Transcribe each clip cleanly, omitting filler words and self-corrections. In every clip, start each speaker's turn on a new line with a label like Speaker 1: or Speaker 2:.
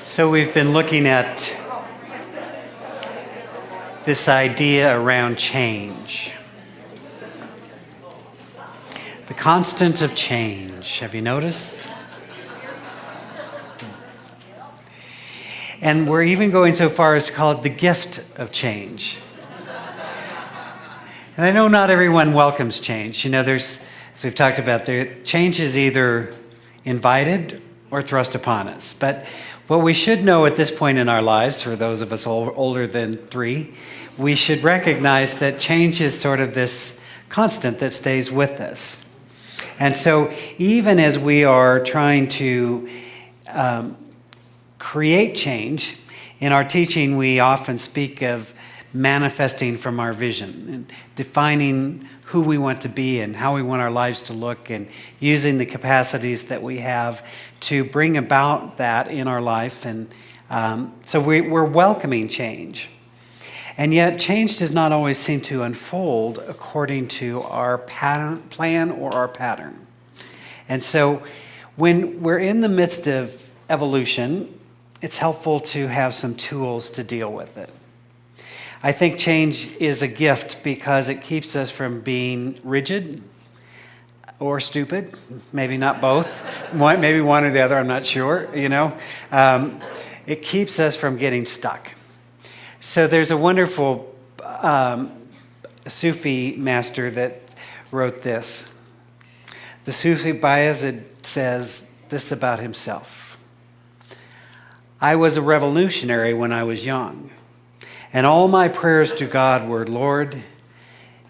Speaker 1: So we've been looking at this idea around change. The constant of change. Have you noticed? And we're even going so far as to call it the gift of change. And I know not everyone welcomes change. You know, as we've talked about, change is either invited or thrust upon us. But what we should know at this point in our lives, for those of us older than 3, we should recognize that change is sort of this constant that stays with us. And so even as we are trying to create change, in our teaching we often speak of manifesting from our vision and defining who we want to be and how we want our lives to look and using the capacities that we have to bring about that in our life. And so we're welcoming change. And yet change does not always seem to unfold according to our plan or our pattern. And so when we're in the midst of evolution, it's helpful to have some tools to deal with it. I think change is a gift because it keeps us from being rigid or stupid. Maybe not both. Maybe one or the other, I'm not sure, you know. It keeps us from getting stuck. So there's a wonderful Sufi master that wrote this. The Sufi Bayezid says this about himself. I was a revolutionary when I was young. And all my prayers to God were, Lord,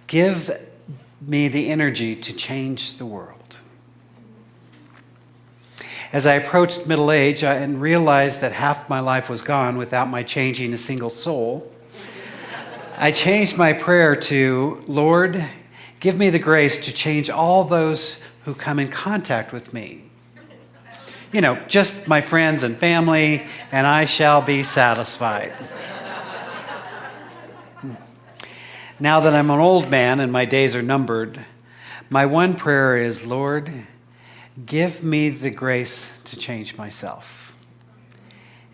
Speaker 1: give me the energy to change the world. As I approached middle age and realized that half my life was gone without my changing a single soul, I changed my prayer to, Lord, give me the grace to change all those who come in contact with me. You know, just my friends and family, and I shall be satisfied. Now that I'm an old man and my days are numbered, my one prayer is, Lord, give me the grace to change myself.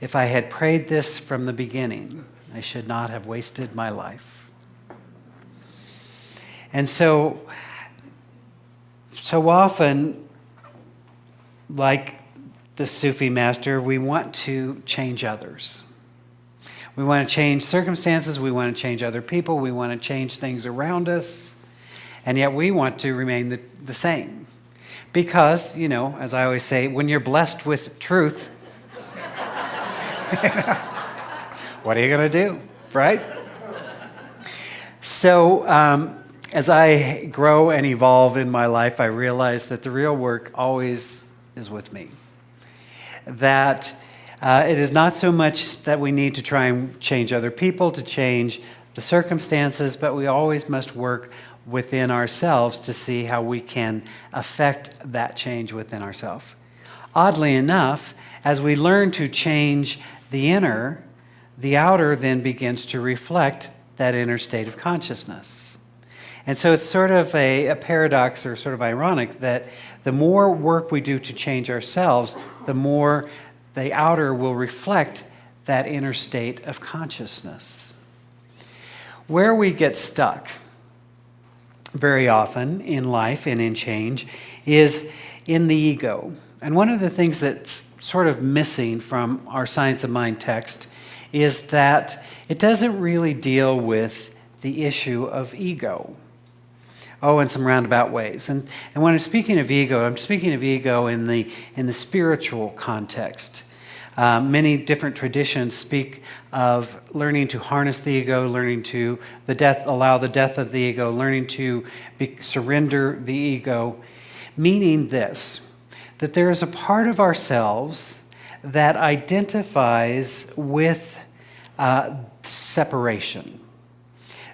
Speaker 1: If I had prayed this from the beginning, I should not have wasted my life. And so often, like the Sufi master, we want to change others. We want to change circumstances, we want to change other people, we want to change things around us, and yet we want to remain the same. Because, you know, as I always say, when you're blessed with truth, what are you going to do, right? So, as I grow and evolve in my life, I realize that the real work always is with me. That it is not so much that we need to try and change other people, to change the circumstances, but we always must work within ourselves to see how we can affect that change within ourselves. Oddly enough, as we learn to change the inner, the outer then begins to reflect that inner state of consciousness. And so it's sort of a paradox or sort of ironic that the more work we do to change ourselves, the more the outer will reflect that inner state of consciousness. Where we get stuck very often in life and in change is in the ego. And one of the things that's sort of missing from our Science of Mind text is that it doesn't really deal with the issue of ego. Oh, in some roundabout ways. And when I'm speaking of ego in the spiritual context. Many different traditions speak of learning to harness the ego, learning to allow the death of the ego, learning to surrender the ego, meaning this, that there is a part of ourselves that identifies with separation,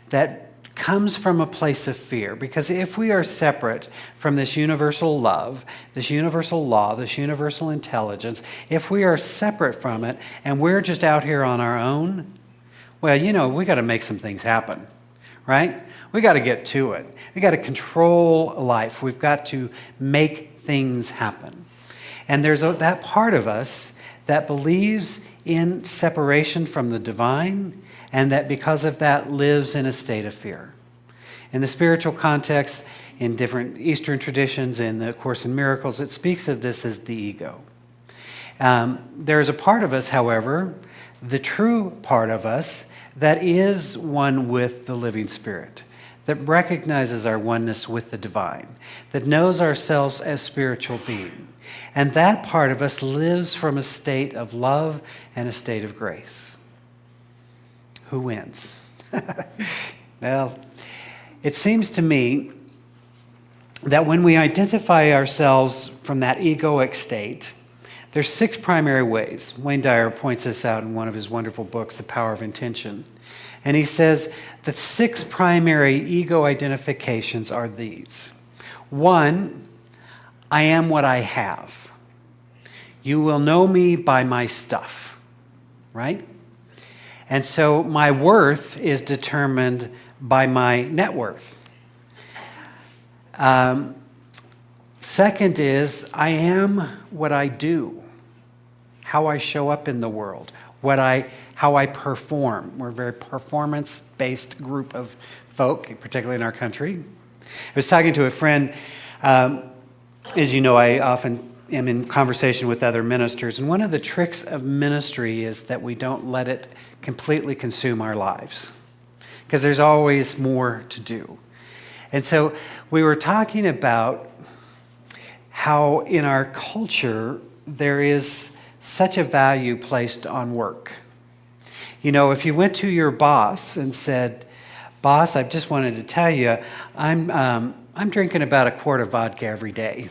Speaker 1: that comes from a place of fear. Because if we are separate from this universal love, this universal law, this universal intelligence, if we are separate from it and we're just out here on our own, well, you know, we got to make some things happen, right? We got to get to it. We got to control life. We've got to make things happen. And there's that part of us that believes in separation from the divine, and that because of that lives in a state of fear. In the spiritual context, in different Eastern traditions, in the Course in Miracles, it speaks of this as the ego. There is a part of us, however, the true part of us, that is one with the living Spirit, that recognizes our oneness with the divine, that knows ourselves as spiritual beings. And that part of us lives from a state of love and a state of grace. Who wins? Well, it seems to me that when we identify ourselves from that egoic state, there's 6 primary ways. Wayne Dyer points this out in one of his wonderful books, The Power of Intention. And he says the 6 primary ego identifications are these. 1, I am what I have. You will know me by my stuff, right? And so my worth is determined by my net worth. Second is, I am what I do, how I show up in the world, how I perform. We're a very performance-based group of folk, particularly in our country. I was talking to a friend. As you know, I often am in conversation with other ministers, and one of the tricks of ministry is that we don't let it completely consume our lives, because there's always more to do. And so we were talking about how in our culture there is such a value placed on work. You know, if you went to your boss and said, "Boss, I just wanted to tell you, I'm drinking about a quart of vodka every day."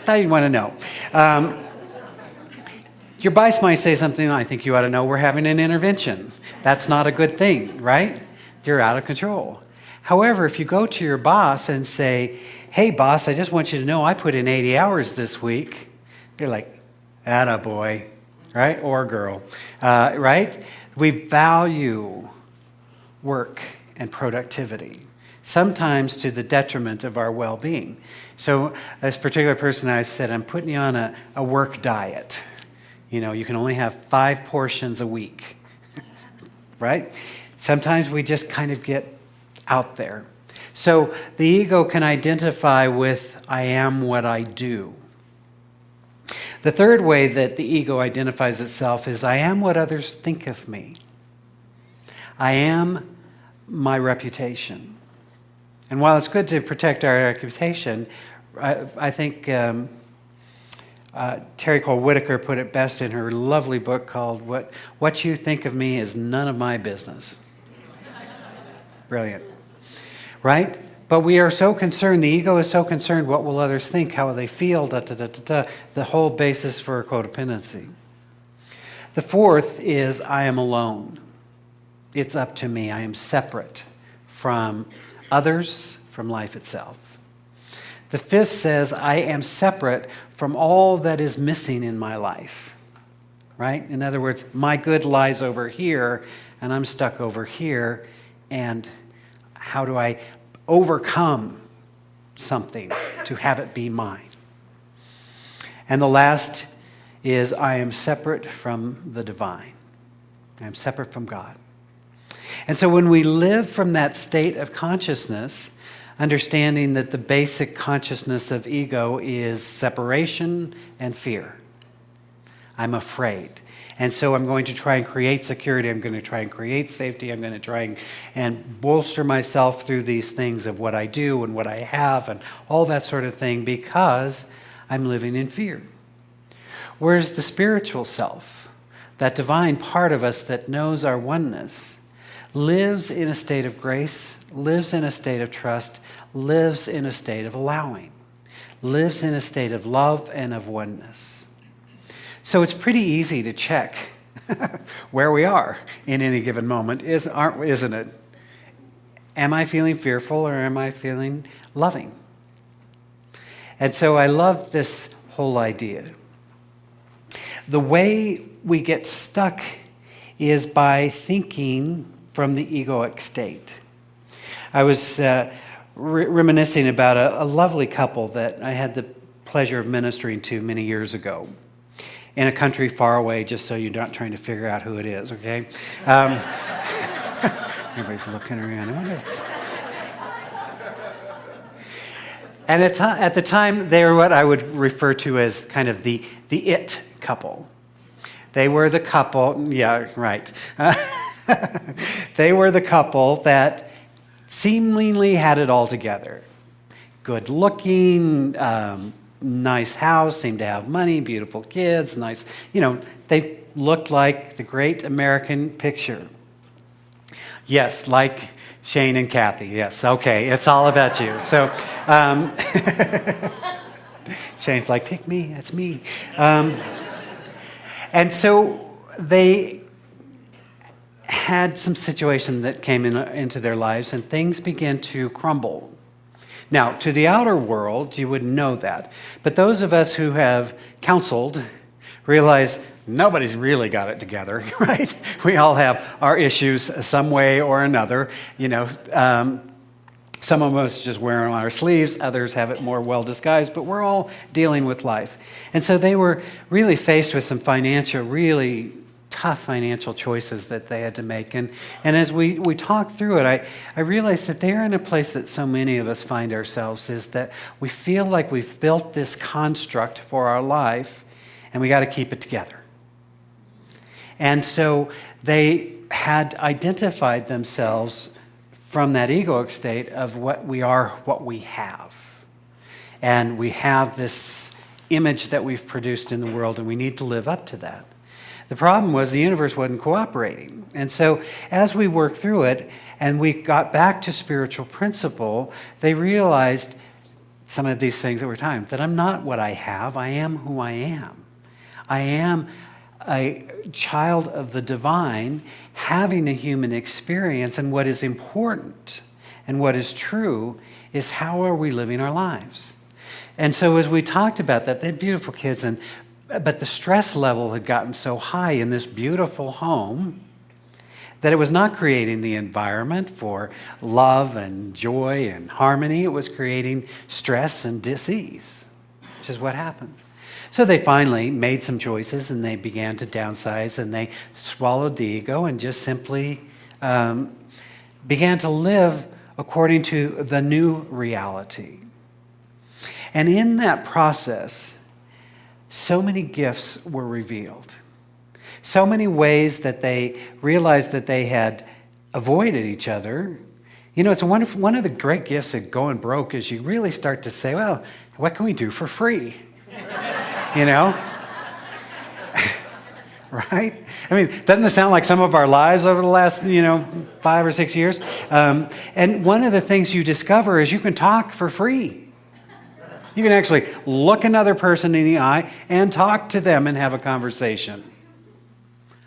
Speaker 1: Thought you'd want to know. Your boss might say something, I think you ought to know we're having an intervention. That's not a good thing, right? You're out of control. However, if you go to your boss and say, "Hey, boss, I just want you to know I put in 80 hours this week," they're like, "Atta boy," right? Or girl, right? We value work and productivity, sometimes to the detriment of our well-being. So this particular person, I said, "I'm putting you on a work diet. You know, you can only have 5 portions a week," right? Sometimes we just kind of get out there. So the ego can identify with, I am what I do. The third way that the ego identifies itself is, I am what others think of me. I am my reputation. And while it's good to protect our reputation, I think Terry Cole Whitaker put it best in her lovely book called What You Think of Me Is None of My Business. Brilliant. Right? But we are so concerned, the ego is so concerned, what will others think, how will they feel, the whole basis for codependency. The fourth is, I am alone. It's up to me. I am separate from others, from life itself. The fifth says, I am separate from all that is missing in my life. Right? In other words, my good lies over here, and I'm stuck over here, and how do I overcome something to have it be mine? And the last is, I am separate from the divine. I am separate from God. And so when we live from that state of consciousness, understanding that the basic consciousness of ego is separation and fear. I'm afraid. And so I'm going to try and create security. I'm going to try and create safety. I'm going to try and bolster myself through these things of what I do and what I have and all that sort of thing because I'm living in fear. Whereas the spiritual self, that divine part of us that knows our oneness, lives in a state of grace, lives in a state of trust, lives in a state of allowing, lives in a state of love and of oneness. So it's pretty easy to check where we are in any given moment, isn't it? Am I feeling fearful or am I feeling loving? And so I love this whole idea. The way we get stuck is by thinking from the egoic state. I was reminiscing about a lovely couple that I had the pleasure of ministering to many years ago in a country far away, just so you're not trying to figure out who it is, okay? Everybody's looking around. I wonder if it's... And at the time, they were what I would refer to as kind of the it couple. They were the couple, yeah, right. They were the couple that seemingly had it all together. Good looking, nice house, seemed to have money, beautiful kids, nice, they looked like the great American picture. Yes, like Shane and Kathy, yes, okay, it's all about you. So, Shane's like, pick me, it's me. And so they had some situation that came into their lives, and things began to crumble. Now, to the outer world, you wouldn't know that. But those of us who have counseled realize nobody's really got it together, right? We all have our issues some way or another. Some of us just wear it on our sleeves. Others have it more well disguised. But we're all dealing with life. And so they were really faced with some really tough financial choices that they had to make. And as we talked through it, I realized that they're in a place that so many of us find ourselves, is that we feel like we've built this construct for our life, and we got to keep it together. And so they had identified themselves from that egoic state of what we are, what we have. And we have this image that we've produced in the world, and we need to live up to that. The problem was the universe wasn't cooperating. And so as we worked through it and we got back to spiritual principle, they realized some of these things that we're talking about, that I'm not what I have, I am who I am. I am a child of the divine, having a human experience, and what is important and what is true is how are we living our lives. And so as we talked about that, they're beautiful kids, but the stress level had gotten so high in this beautiful home that it was not creating the environment for love and joy and harmony. It was creating stress and dis-ease, which is what happens. So they finally made some choices, and they began to downsize, and they swallowed the ego and just simply began to live according to the new reality. And in that process, so many gifts were revealed. So many ways that they realized that they had avoided each other. It's one of the great gifts of going broke is you really start to say, well, what can we do for free? Right? I mean, doesn't it sound like some of our lives over the last, 5 or 6 years? And one of the things you discover is you can talk for free. You can actually look another person in the eye and talk to them and have a conversation.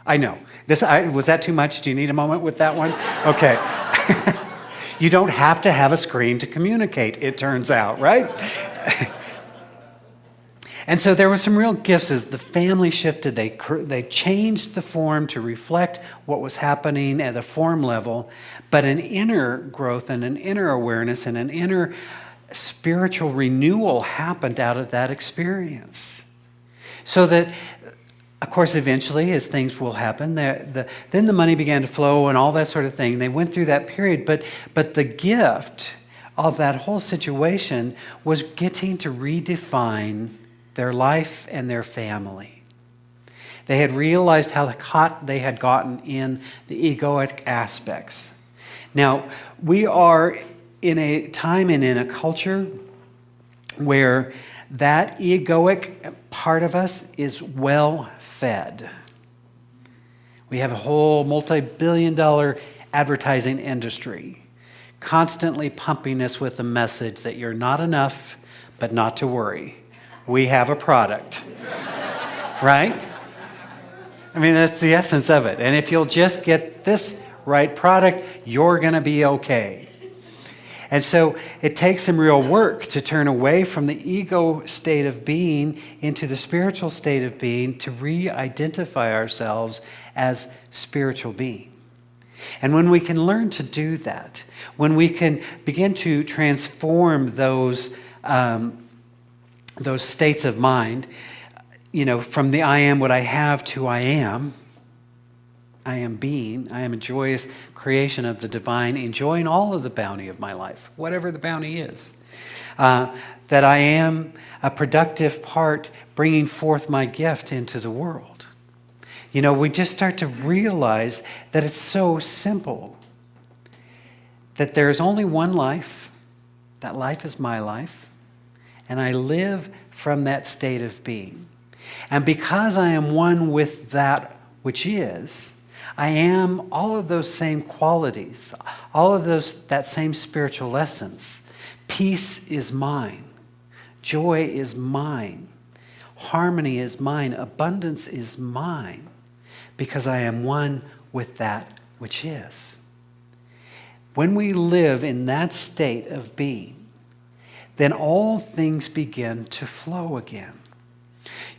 Speaker 1: I know. Was that too much? Do you need a moment with that one? Okay. You don't have to have a screen to communicate, it turns out, right? And so there were some real gifts as the family shifted. They changed the form to reflect what was happening at the form level, but an inner growth and an inner awareness and an inner spiritual renewal happened out of that experience. So that, of course, eventually, as things will happen, then the money began to flow and all that sort of thing. They went through that period, but the gift of that whole situation was getting to redefine their life and their family. They had realized how caught they had gotten in the egoic aspects. Now, we are in a time and in a culture where that egoic part of us is well fed. We have a whole multi-billion-dollar advertising industry constantly pumping us with the message that you're not enough, but not to worry. We have a product, right? I mean, that's the essence of it. And if you'll just get this right product, you're going to be okay. And so it takes some real work to turn away from the ego state of being into the spiritual state of being, to re-identify ourselves as spiritual being. And when we can learn to do that, when we can begin to transform those those states of mind, from the I am what I have to I am being, I am a joyous creation of the divine, enjoying all of the bounty of my life, whatever the bounty is. That I am a productive part bringing forth my gift into the world. We just start to realize that it's so simple. That there's only one life. That life is my life. And I live from that state of being. And because I am one with that which is, I am all of those same qualities, all of that same spiritual essence. Peace is mine. Joy is mine. Harmony is mine. Abundance is mine. Because I am one with that which is. When we live in that state of being, then all things begin to flow again.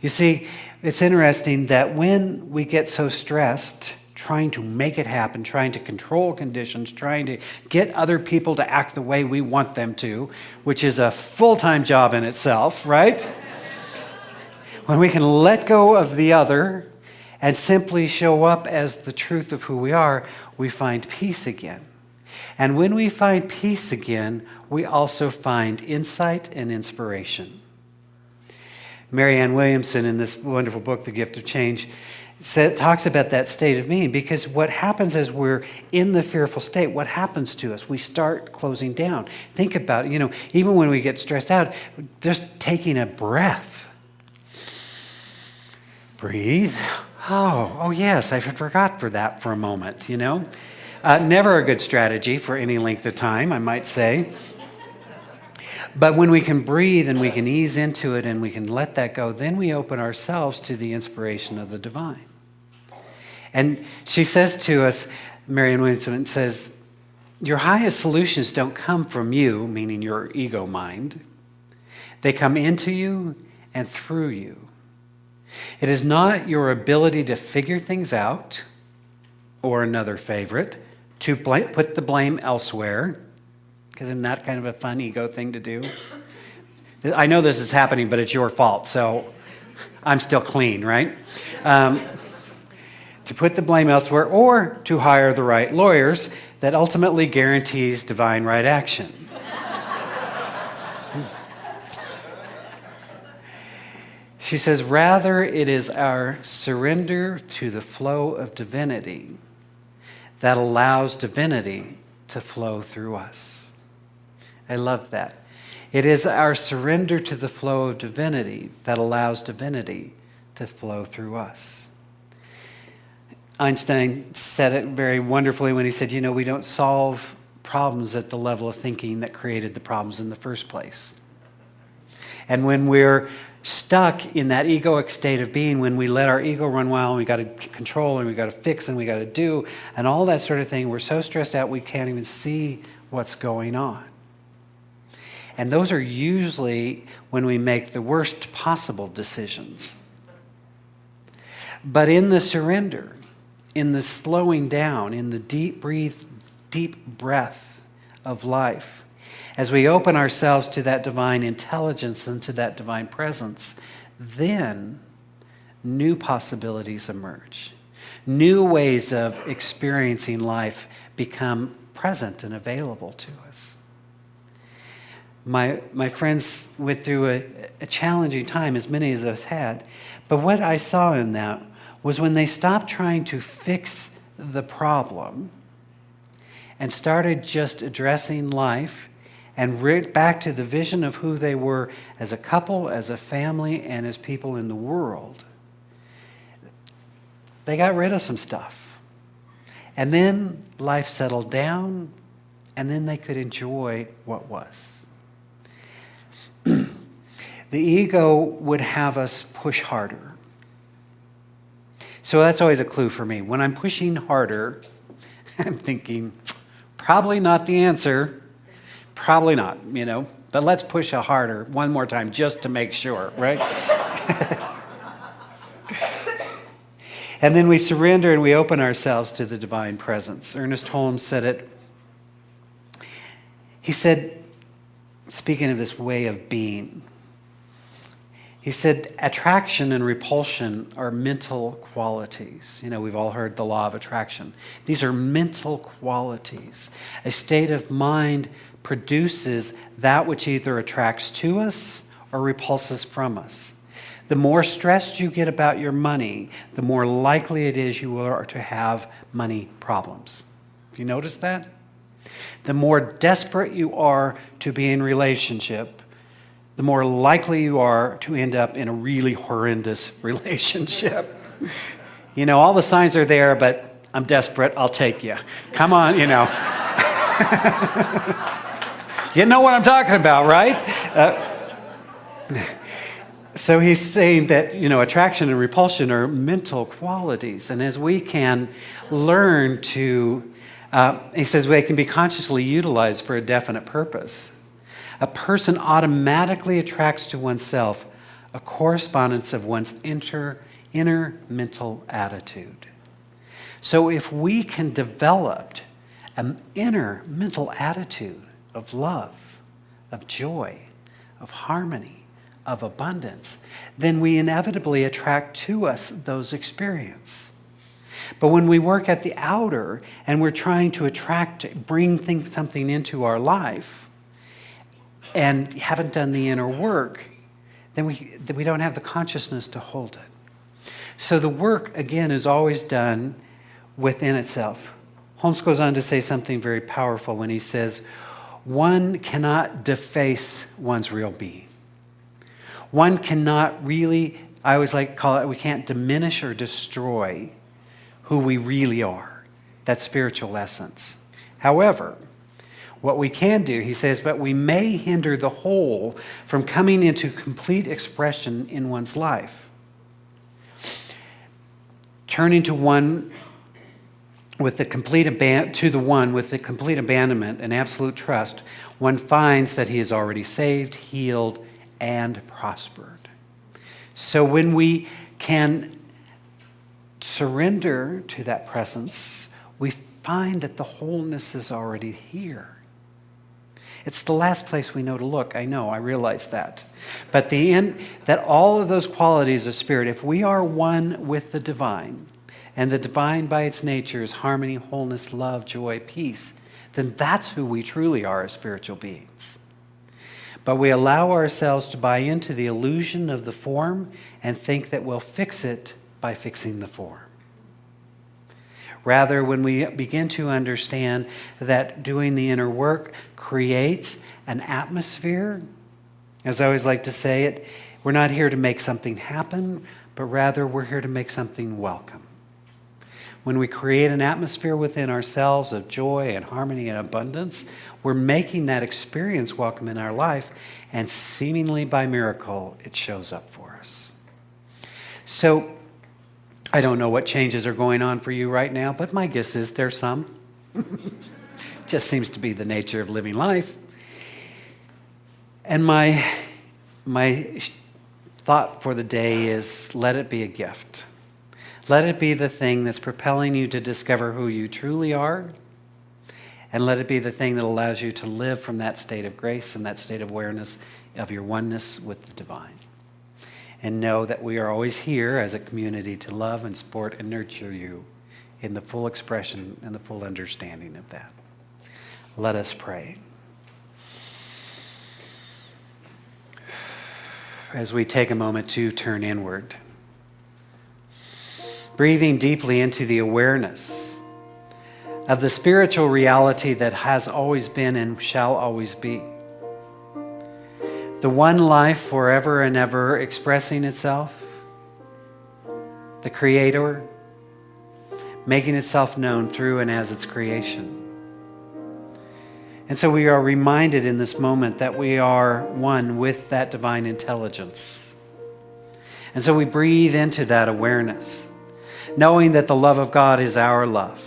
Speaker 1: You see, it's interesting that when we get so stressed, trying to make it happen, trying to control conditions, trying to get other people to act the way we want them to, which is a full-time job in itself, right? When we can let go of the other and simply show up as the truth of who we are, we find peace again. And when we find peace again, we also find insight and inspiration. Marianne Williamson, in this wonderful book, The Gift of Change, talks about that state of being, because what happens as we're in the fearful state, what happens to us? We start closing down. Think about it, even when we get stressed out, just taking a breath. Breathe. Oh yes, I forgot for that for a moment, Never a good strategy for any length of time, I might say. But when we can breathe and we can ease into it and we can let that go, then we open ourselves to the inspiration of the divine. And she says to us, Marianne Williamson says, your highest solutions don't come from you, meaning your ego mind. They come into you and through you. It is not your ability to figure things out, or another favorite, to put the blame elsewhere, because isn't that kind of a fun ego thing to do? I know this is happening, but it's your fault, so I'm still clean, right? To put the blame elsewhere, or to hire the right lawyers that ultimately guarantees divine right action. She says, rather, it is our surrender to the flow of divinity that allows divinity to flow through us. I love that. It is our surrender to the flow of divinity that allows divinity to flow through us. Einstein said it very wonderfully when he said, we don't solve problems at the level of thinking that created the problems in the first place. And when we're stuck in that egoic state of being, when we let our ego run wild, and we got to control and we got to fix and we got to do and all that sort of thing, we're so stressed out we can't even see what's going on. And those are usually when we make the worst possible decisions. But in the surrender, in the slowing down, in the deep breath of life, as we open ourselves to that divine intelligence and to that divine presence, then new possibilities emerge. New ways of experiencing life become present and available to us. My friends went through a challenging time, as many as us had, but what I saw in that was when they stopped trying to fix the problem and started just addressing life and back to the vision of who they were as a couple, as a family, and as people in the world, they got rid of some stuff. And then life settled down, and then they could enjoy what was. The ego would have us push harder. So that's always a clue for me. When I'm pushing harder, I'm thinking, probably not the answer. Probably not, but let's push harder one more time just to make sure, right? And then we surrender and we open ourselves to the divine presence. Ernest Holmes said it. He said, speaking of this way of being, He said attraction and repulsion are mental qualities. You know, we've all heard the law of attraction. These are mental qualities. A state of mind produces that which either attracts to us or repulses from us. The more stressed you get about your money, the more likely it is you are to have money problems. Have you noticed that? The more desperate you are to be in relationship, the more likely you are to end up in a really horrendous relationship. You know, all the signs are there, but I'm desperate, I'll take you. Come on, you know. You know what I'm talking about, right? So he's saying that, you know, attraction and repulsion are mental qualities. And as we can learn to, he says they can be consciously utilized for a definite purpose. A person automatically attracts to oneself a correspondence of one's inner mental attitude. So if we can develop an inner mental attitude of love, of joy, of harmony, of abundance, then we inevitably attract to us those experiences. But when we work at the outer and we're trying to bring something into our life, and haven't done the inner work, then we don't have the consciousness to hold it. So the work, again, is always done within itself. Holmes goes on to say something very powerful when he says, one cannot deface one's real being. One cannot really, I always like to call it, we can't diminish or destroy who we really are, that spiritual essence. However, what we can do, he says, but we may hinder the whole from coming into complete expression in one's life. Turning to one with the complete abandonment and absolute trust, one finds that he is already saved, healed, and prospered. So when we can surrender to that presence, we find that the wholeness is already here. It's the last place we know to look. I know, I realize that. But that all of those qualities of spirit, if we are one with the divine, and the divine by its nature is harmony, wholeness, love, joy, peace, then that's who we truly are as spiritual beings. But we allow ourselves to buy into the illusion of the form and think that we'll fix it by fixing the form. Rather, when we begin to understand that doing the inner work creates an atmosphere, as I always like to say it, we're not here to make something happen, but rather we're here to make something welcome. When we create an atmosphere within ourselves of joy and harmony and abundance, we're making that experience welcome in our life, and seemingly by miracle, it shows up for us. So, I don't know what changes are going on for you right now, but my guess is there's some. Just seems to be the nature of living life. And my thought for the day is, let it be a gift. Let it be the thing that's propelling you to discover who you truly are. And let it be the thing that allows you to live from that state of grace and that state of awareness of your oneness with the divine. And know that we are always here as a community to love and support and nurture you in the full expression and the full understanding of that. Let us pray. As we take a moment to turn inward, breathing deeply into the awareness of the spiritual reality that has always been and shall always be. The one life forever and ever expressing itself, the Creator, making itself known through and as its creation. And so we are reminded in this moment that we are one with that divine intelligence. And so we breathe into that awareness, knowing that the love of God is our love,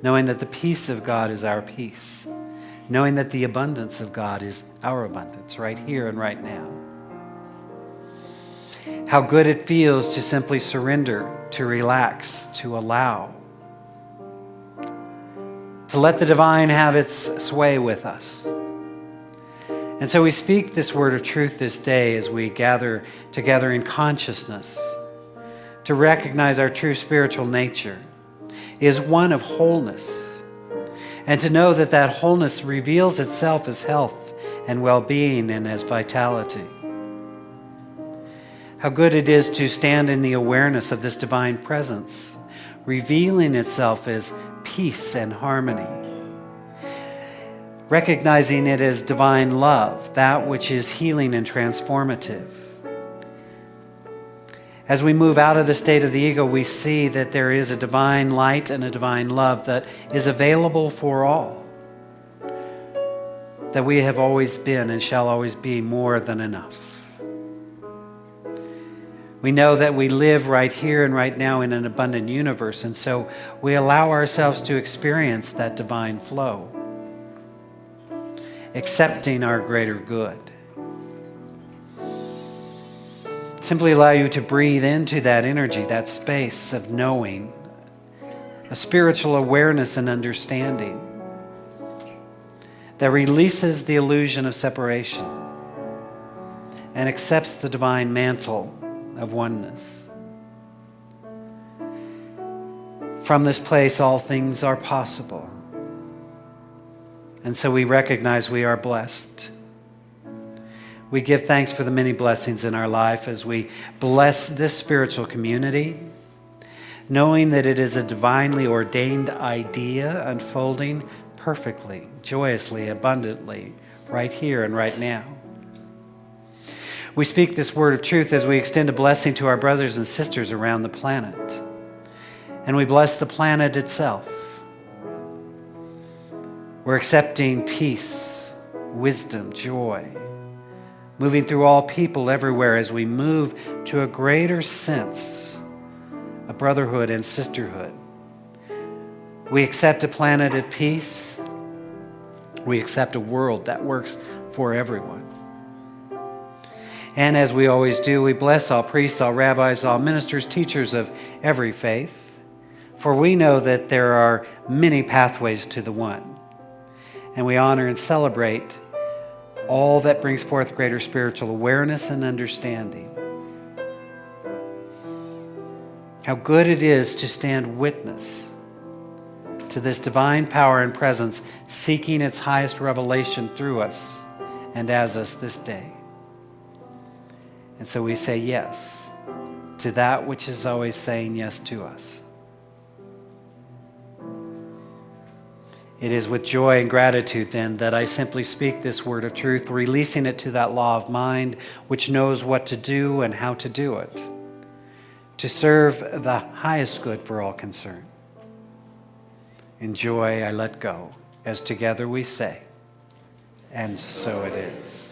Speaker 1: knowing that the peace of God is our peace, knowing that the abundance of God is our abundance right here and right now. How good it feels to simply surrender, to relax, to allow, to let the divine have its sway with us. And so we speak this word of truth this day as we gather together in consciousness to recognize our true spiritual nature is one of wholeness, and to know that that wholeness reveals itself as health and well-being and as vitality. How good it is to stand in the awareness of this divine presence, revealing itself as peace and harmony, recognizing it as divine love, that which is healing and transformative. As we move out of the state of the ego, we see that there is a divine light and a divine love that is available for all, that we have always been and shall always be more than enough. We know that we live right here and right now in an abundant universe, and so we allow ourselves to experience that divine flow, accepting our greater good. Simply allow you to breathe into that energy, that space of knowing, a spiritual awareness and understanding that releases the illusion of separation and accepts the divine mantle of oneness. From this place, all things are possible. And so we recognize we are blessed. We give thanks for the many blessings in our life as we bless this spiritual community, knowing that it is a divinely ordained idea unfolding perfectly, joyously, abundantly, right here and right now. We speak this word of truth as we extend a blessing to our brothers and sisters around the planet. And we bless the planet itself. We're accepting peace, wisdom, joy, moving through all people everywhere as we move to a greater sense of brotherhood and sisterhood. We accept a planet at peace. We accept a world that works for everyone. And as we always do, we bless all priests, all rabbis, all ministers, teachers of every faith, for we know that there are many pathways to the one. And we honor and celebrate all that brings forth greater spiritual awareness and understanding. How good it is to stand witness to this divine power and presence seeking its highest revelation through us and as us this day. And so we say yes to that which is always saying yes to us. It is with joy and gratitude then that I simply speak this word of truth, releasing it to that law of mind which knows what to do and how to do it, to serve the highest good for all concerned. In joy I let go, as together we say, and so it is.